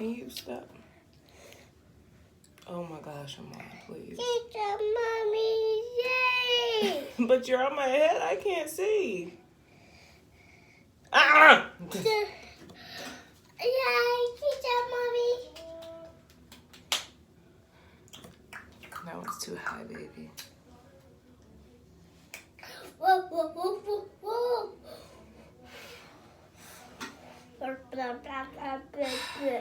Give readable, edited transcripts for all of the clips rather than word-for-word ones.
Can you stop? Oh my gosh, I'm on, please. Teacher, mommy, yay! But you're on my head. I can't see. Ah! Yay, teacher, mommy. That one's too high, baby. Whoa, whoa, whoa, whoa, whoa. Blah, blah, blah, blah, blah.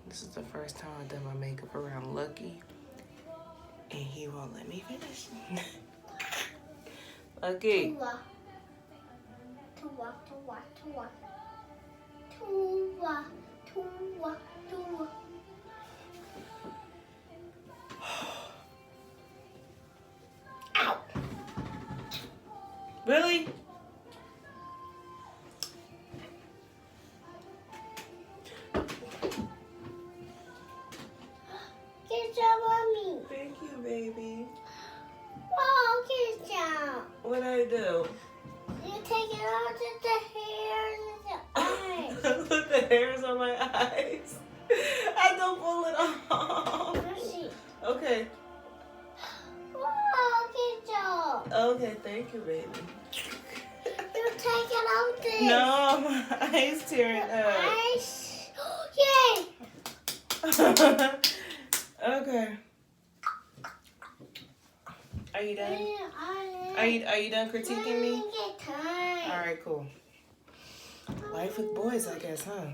This is the first time I've done my makeup around Lucky, and he won't let me finish. Lucky. Tua. Tua, tua, tua. Tua, tua, tua. Ow! Really? Teacher, mommy. Thank you, baby. Wow, teacher. What'd I do? You take it out of the hairs and the eyes. Put the hairs on my eyes. I don't pull it off. Mercy. Okay. Wow, teacher. Okay, thank you, baby. You take it out this. No, my eyes tearing up. Eyes. Yay. Okay. Are you done? Are you done critiquing me? All right, cool. Life with boys, I guess, huh?